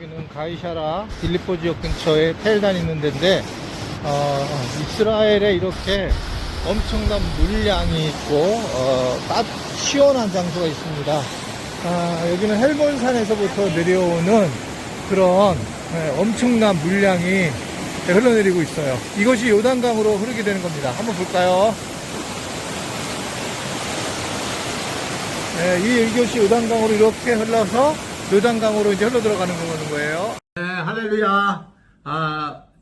여기는 가이샤라 빌립보 지역 근처에 텔단 있는 데인데 이스라엘에 이렇게 엄청난 물량이 있고 시원한 장소가 있습니다. 여기는 헬몬산에서부터 내려오는 그런 엄청난 물량이 흘러내리고 있어요. 이것이 요단강으로 흐르게 되는 겁니다. 한번 볼까요? 이것이 요단강으로 이렇게 흘러서 요단강으로 이제 흘러 들어가는 거예요. 네, 할렐루야.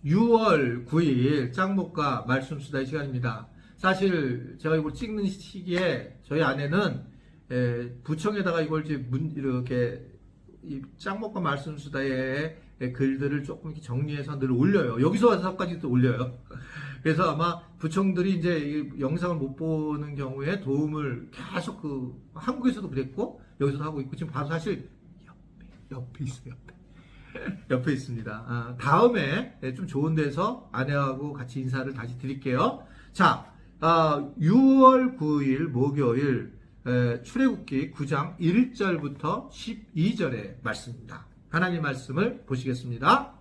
6월 9일 짱목과 말씀 수다의 시간입니다. 사실 제가 이걸 찍는 시기에 저희 아내는 부청에다가 이걸 이렇게 이 짱목과 말씀 수다의 글들을 조금 이렇게 정리해서 늘 올려요. 여기서 와서까지도 올려요. 그래서 아마 부청들이 이제 이 영상을 못 보는 경우에 도움을 계속 한국에서도 그랬고 여기서도 하고 있고 지금 바로 사실 옆에 있어요. 옆에 있습니다. 다음에 좀 좋은 데서 아내하고 같이 인사를 다시 드릴게요. 자, 6월 9일 목요일 출애굽기 9장 1절부터 12절의 말씀입니다. 하나님 말씀을 보시겠습니다.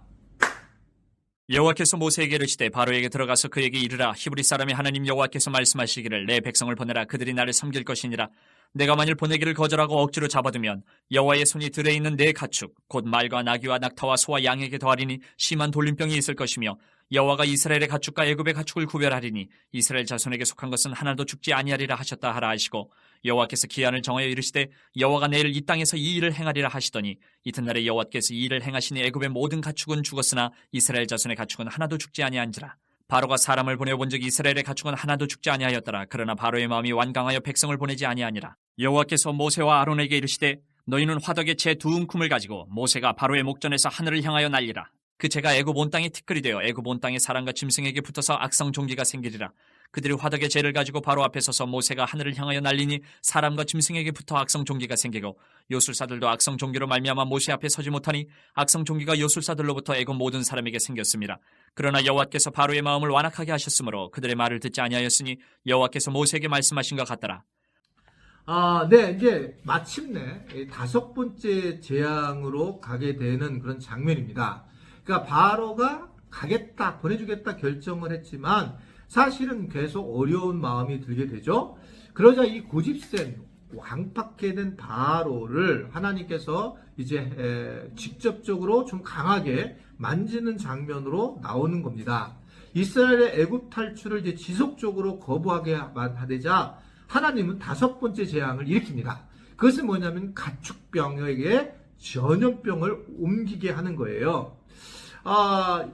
여호와께서 모세에게 이르시되 바로에게 들어가서 그에게 이르라. 히브리 사람이 하나님 여호와께서 말씀하시기를 내 백성을 보내라. 그들이 나를 섬길 것이니라. 내가 만일 보내기를 거절하고 억지로 잡아두면 여호와의 손이 들에 있는 내 가축 곧 말과 나귀와 낙타와 소와 양에게 더하리니 심한 돌림병이 있을 것이며 여호와가 이스라엘의 가축과 애굽의 가축을 구별하리니 이스라엘 자손에게 속한 것은 하나도 죽지 아니하리라 하셨다 하라 하시고 여호와께서 기한을 정하여 이르시되 여호와가 내일 이 땅에서 이 일을 행하리라 하시더니 이튿날에 여호와께서 이 일을 행하시니 애굽의 모든 가축은 죽었으나 이스라엘 자손의 가축은 하나도 죽지 아니한지라. 바로가 사람을 보내본즉 이스라엘의 가축은 하나도 죽지 아니하였더라. 그러나 바로의 마음이 완강하여 백성을 보내지 아니하니라. 여호와께서 모세와 아론에게 이르시되 너희는 화덕에 재 두 움큼을 가지고 모세가 바로의 목전에서 하늘을 향하여 날리라. 그 재가 애굽 온 땅에 티끌이 되어 애굽 온 땅의 사람과 짐승에게 붙어서 악성 종기가 생기리라. 그들이 화덕의 재를 가지고 바로 앞에 서서 모세가 하늘을 향하여 날리니 사람과 짐승에게 붙어 악성 종기가 생기고 요술사들도 악성 종기로 말미암아 모세 앞에 서지 못하니 악성 종기가 요술사들로부터 애굽 모든 사람에게 생겼습니다. 그러나 여호와께서 바로의 마음을 완악하게 하셨으므로 그들의 말을 듣지 아니하였으니 여호와께서 모세에게 말씀하신 것 같더라. 네, 이제 마침내 다섯 번째 재앙으로 가게 되는 그런 장면입니다. 그러니까 바로가 가겠다, 보내주겠다 결정을 했지만 사실은 계속 어려운 마음이 들게 되죠. 그러자 이 고집센 왕팍해 된 바로를 하나님께서 이제 직접적으로 좀 강하게 만지는 장면으로 나오는 겁니다. 이스라엘의 애굽 탈출을 이제 지속적으로 거부하게 하되자 하나님은 다섯 번째 재앙을 일으킵니다. 그것은 뭐냐면 가축병에게 전염병을 옮기게 하는 거예요.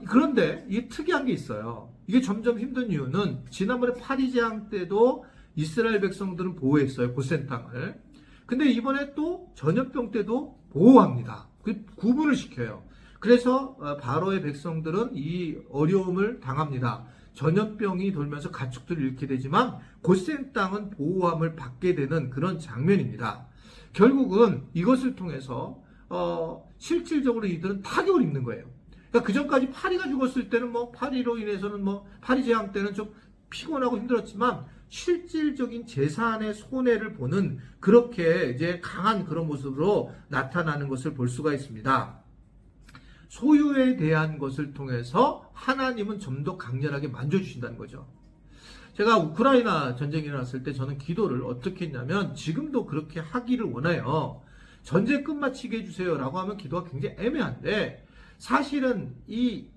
그런데 이게 특이한 게 있어요. 이게 점점 힘든 이유는 지난번에 파리재앙 때도 이스라엘 백성들은 보호했어요. 고센 땅을. 근데 이번에 또 전염병 때도 보호합니다. 구분을 시켜요. 그래서 바로의 백성들은 이 어려움을 당합니다. 전염병이 돌면서 가축들을 잃게 되지만 고센 땅은 보호함을 받게 되는 그런 장면입니다. 결국은 이것을 통해서 실질적으로 이들은 타격을 입는 거예요. 그러니까 그 전까지 파리가 죽었을 때는 파리로 인해서는 파리 재앙 때는 좀 피곤하고 힘들었지만 실질적인 재산의 손해를 보는 그렇게 이제 강한 그런 모습으로 나타나는 것을 볼 수가 있습니다. 소유에 대한 것을 통해서 하나님은 좀 더 강렬하게 만져주신다는 거죠. 제가 우크라이나 전쟁이 일어났을 때 저는 기도를 어떻게 했냐면 지금도 그렇게 하기를 원해요. 전쟁 끝마치게 해주세요 라고 하면 기도가 굉장히 애매한데 사실은 이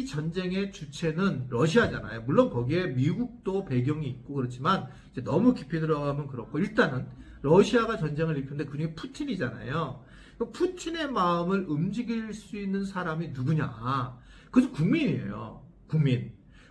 전쟁의 주체는 러시아잖아요. 물론 거기에 미국도 배경이 있고 그렇지만 이제 너무 깊이 들어가면 그렇고 일단은 러시아가 전쟁을 일으켰는데 그중에 푸틴이잖아요. 푸틴의 마음을 움직일 수 있는 사람이 누구냐? 그것은 국민이에요.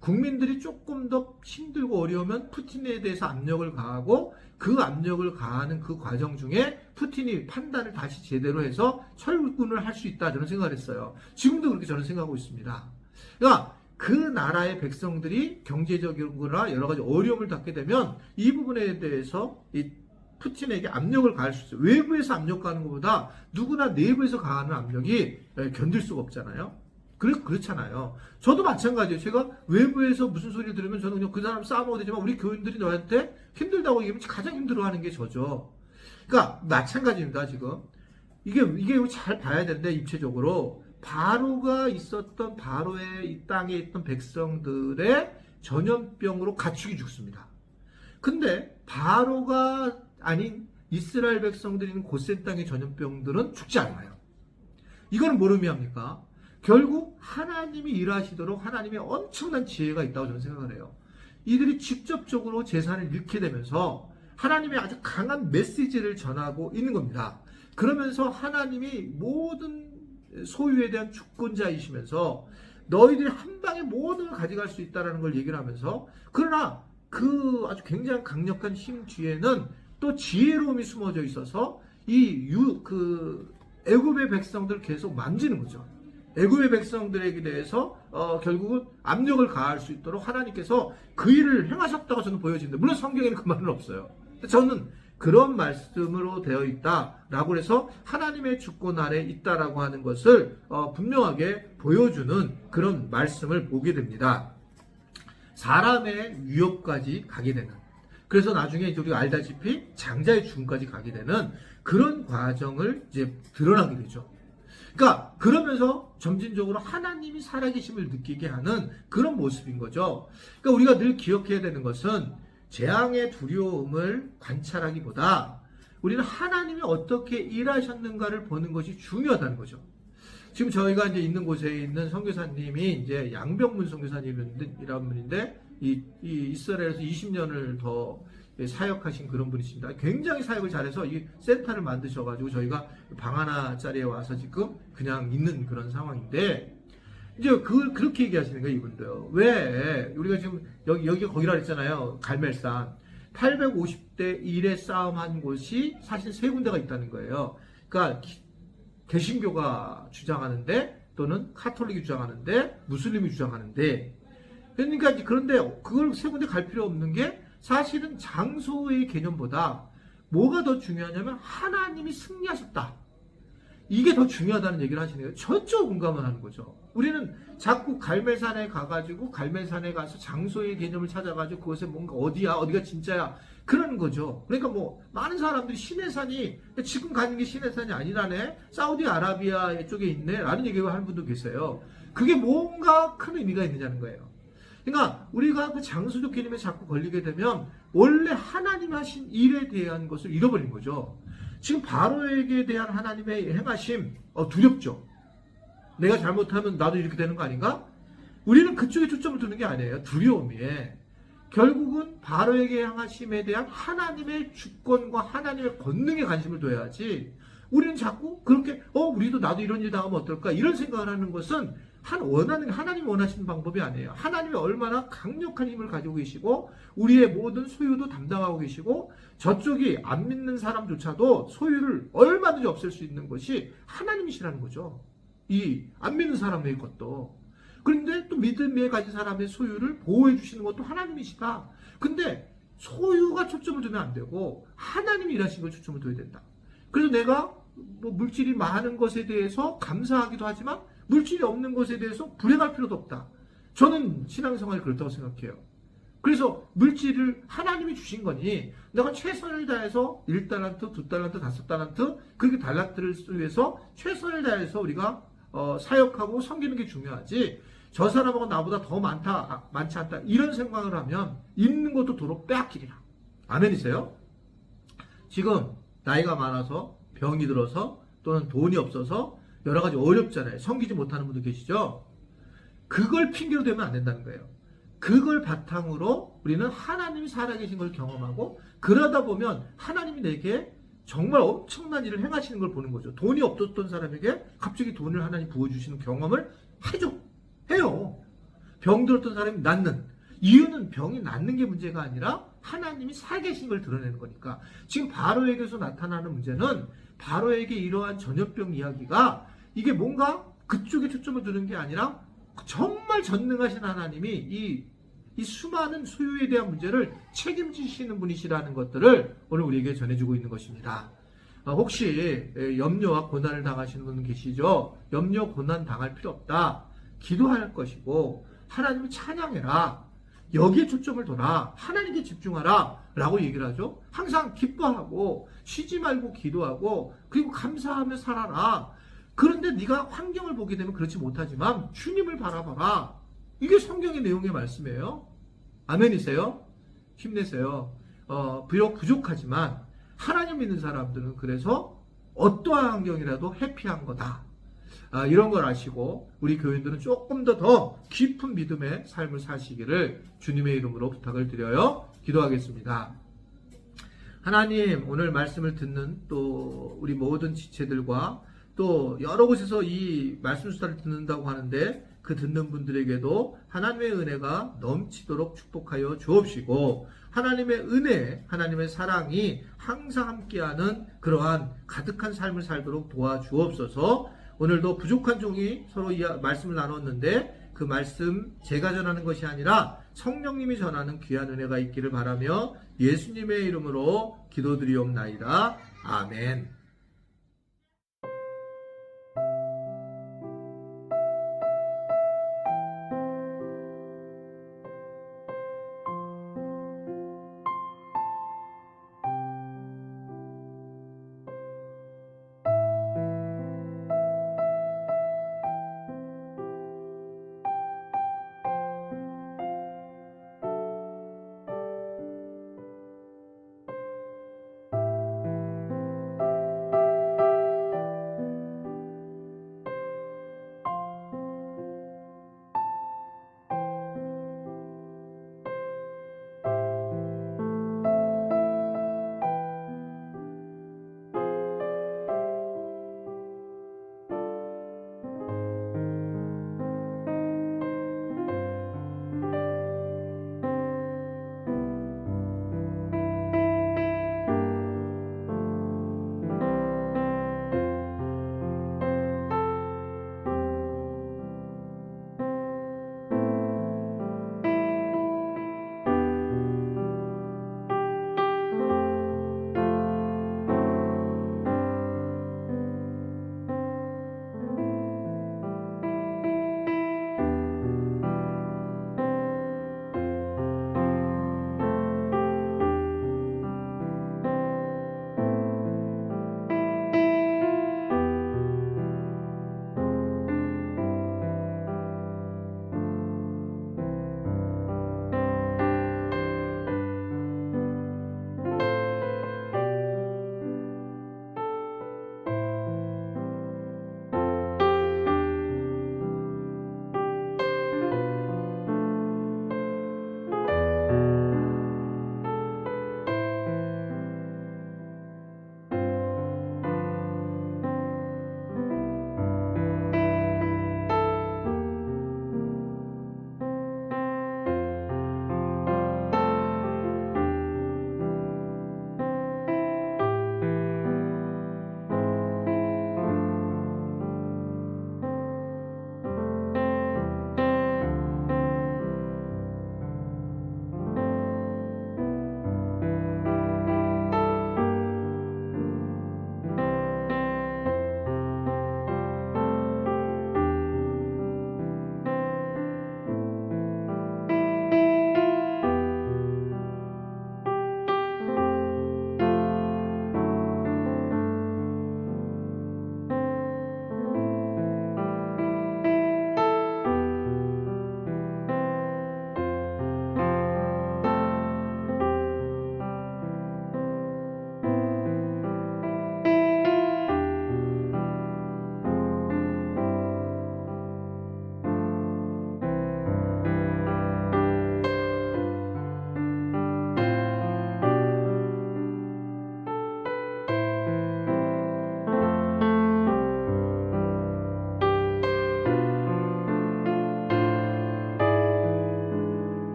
국민들이 조금 더 힘들고 어려우면 푸틴에 대해서 압력을 가하고 그 압력을 가하는 그 과정 중에 푸틴이 판단을 다시 제대로 해서 철군을 할 수 있다 저는 생각을 했어요. 지금도 그렇게 저는 생각하고 있습니다. 그러니까 그 나라의 백성들이 경제적이거나 여러 가지 어려움을 겪게 되면 이 부분에 대해서 이 푸틴에게 압력을 가할 수 있어요. 외부에서 압력 가하는 것보다 누구나 내부에서 가하는 압력이 견딜 수가 없잖아요. 그렇잖아요. 저도 마찬가지예요. 제가 외부에서 무슨 소리를 들으면 저는 그냥 그 사람 싸움하고 되지만 우리 교인들이 너한테 힘들다고 얘기하면 가장 힘들어하는 게 저죠. 그러니까 마찬가지입니다. 지금 이게 잘 봐야 되는데 입체적으로 바로가 있었던 바로의 이 땅에 있던 백성들의 전염병으로 가축이 죽습니다. 근데 바로가 아닌 이스라엘 백성들이 있는 고센 땅의 전염병들은 죽지 않아요. 이거는 뭘 의미합니까? 결국 하나님이 일하시도록 하나님의 엄청난 지혜가 있다고 저는 생각을 해요. 이들이 직접적으로 재산을 잃게 되면서 하나님의 아주 강한 메시지를 전하고 있는 겁니다. 그러면서 하나님이 모든 소유에 대한 주권자이시면서 너희들이 한 방에 모든 걸 가져갈 수 있다는 걸 얘기를 하면서, 그러나 그 아주 굉장히 강력한 힘 뒤에는 또 지혜로움이 숨어져 있어서 애굽의 백성들을 계속 만지는 거죠. 애굽의 백성들에게 대해서 결국은 압력을 가할 수 있도록 하나님께서 그 일을 행하셨다고 저는 보여집니다. 물론 성경에는 그 말은 없어요. 저는 그런 말씀으로 되어 있다라고 해서 하나님의 주권 아래 있다라고 하는 것을 분명하게 보여주는 그런 말씀을 보게 됩니다. 사람의 위협까지 가게 되는, 그래서 나중에 우리가 알다시피 장자의 죽음까지 가게 되는 그런 과정을 이제 드러나게 되죠. 그러니까 그러면서 점진적으로 하나님이 살아계심을 느끼게 하는 그런 모습인 거죠. 그러니까 우리가 늘 기억해야 되는 것은 재앙의 두려움을 관찰하기보다 우리는 하나님이 어떻게 일하셨는가를 보는 것이 중요하다는 거죠. 지금 저희가 이제 있는 곳에 있는 선교사님이 이제 양병문 선교사님이라는 분인데 이 이스라엘에서 20년을 더 사역하신 그런 분이십니다. 굉장히 사역을 잘해서 이 센터를 만드셔가지고 저희가 방 하나짜리에 와서 지금 그냥 있는 그런 상황인데, 이제 그렇게 얘기하시는 거예요, 이분도요. 왜 우리가 지금 여기가 거기라 그랬잖아요. 갈멜산 850대 1의 싸움한 곳이 사실 세 군데가 있다는 거예요. 그러니까 개신교가 주장하는데, 또는 카톨릭이 주장하는데, 무슬림이 주장하는데, 그러니까 그런데 그걸 세 군데 갈 필요 없는 게, 사실은 장소의 개념보다 뭐가 더 중요하냐면 하나님이 승리하셨다, 이게 더 중요하다는 얘기를 하시는 거예요. 저쪽 공감을 하는 거죠. 우리는 자꾸 갈멜산에 가가지고 갈멜산에 가서 장소의 개념을 찾아가지고 그것에 뭔가 어디가 진짜야, 그러는 거죠. 그러니까 뭐 많은 사람들이 시내산이 지금 가는 게 시내산이 아니라네, 사우디아라비아 쪽에 있네 라는 얘기를 하는 분도 계세요. 그게 뭔가 큰 의미가 있느냐는 거예요. 그러니까 우리가 그 장소적 개념에 자꾸 걸리게 되면 원래 하나님 하신 일에 대한 것을 잃어버린 거죠. 지금 바로에게 대한 하나님의 행하심 두렵죠. 내가 잘못하면 나도 이렇게 되는 거 아닌가? 우리는 그쪽에 초점을 두는 게 아니에요. 두려움에. 결국은 바로에게 행하심에 대한 하나님의 주권과 하나님의 권능에 관심을 둬야지, 우리는 자꾸 그렇게 우리도 나도 이런 일 당하면 어떨까, 이런 생각을 하는 것은 하나님이 원하시는 방법이 아니에요. 하나님이 얼마나 강력한 힘을 가지고 계시고 우리의 모든 소유도 담당하고 계시고 저쪽이 안 믿는 사람조차도 소유를 얼마든지 없앨 수 있는 것이 하나님이시라는 거죠. 이 안 믿는 사람의 것도. 그런데 또 믿음에 가진 사람의 소유를 보호해 주시는 것도 하나님이시다. 근데 소유가 초점을 두면 안 되고 하나님이 일하신 걸 초점을 둬야 된다. 그래서 내가 뭐 물질이 많은 것에 대해서 감사하기도 하지만 물질이 없는 것에 대해서 불행할 필요도 없다. 저는 신앙생활이 그렇다고 생각해요. 그래서 물질을 하나님이 주신 거니 내가 최선을 다해서 1달란트, 2달란트, 5달란트, 그렇게 달란트를 위해서 최선을 다해서 우리가 사역하고 섬기는 게 중요하지, 저 사람하고 나보다 더 많지 않다, 이런 생각을 하면 있는 것도 도로 빼앗기리라. 아멘이세요? 지금 나이가 많아서 병이 들어서 또는 돈이 없어서 여러 가지 어렵잖아요. 섬기지 못하는 분도 계시죠? 그걸 핑계로 대면 안 된다는 거예요. 그걸 바탕으로 우리는 하나님이 살아계신 걸 경험하고, 그러다 보면 하나님이 내게 정말 엄청난 일을 행하시는 걸 보는 거죠. 돈이 없었던 사람에게 갑자기 돈을 하나님 부어주시는 경험을 해요. 병 들었던 사람이 낫는 이유는 병이 낫는 게 문제가 아니라 하나님이 살아계신 걸 드러내는 거니까. 지금 바로에게서 나타나는 문제는 바로에게 이러한 전염병 이야기가 이게 뭔가 그쪽에 초점을 두는 게 아니라 정말 전능하신 하나님이 이 수많은 소유에 대한 문제를 책임지시는 분이시라는 것들을 오늘 우리에게 전해주고 있는 것입니다. 혹시 염려와 고난을 당하시는 분 계시죠? 염려, 고난 당할 필요 없다. 기도할 것이고 하나님을 찬양해라. 여기에 초점을 둬라. 하나님께 집중하라. 라고 얘기를 하죠. 항상 기뻐하고 쉬지 말고 기도하고 그리고 감사하며 살아라. 그런데 네가 환경을 보게 되면 그렇지 못하지만 주님을 바라봐라. 이게 성경의 내용의 말씀이에요. 아멘이세요? 힘내세요. 비록 부족하지만 하나님 믿는 사람들은 그래서 어떠한 환경이라도 해피한 거다. 이런 걸 아시고 우리 교인들은 조금 더 깊은 믿음의 삶을 사시기를 주님의 이름으로 부탁을 드려요. 기도하겠습니다. 하나님, 오늘 말씀을 듣는 또 우리 모든 지체들과 또 여러 곳에서 이 말씀 수다를 듣는다고 하는데 그 듣는 분들에게도 하나님의 은혜가 넘치도록 축복하여 주옵시고 하나님의 은혜, 하나님의 사랑이 항상 함께하는 그러한 가득한 삶을 살도록 도와주옵소서. 오늘도 부족한 종이 서로 말씀을 나눴는데 그 말씀 제가 전하는 것이 아니라 성령님이 전하는 귀한 은혜가 있기를 바라며 예수님의 이름으로 기도드리옵나이다. 아멘.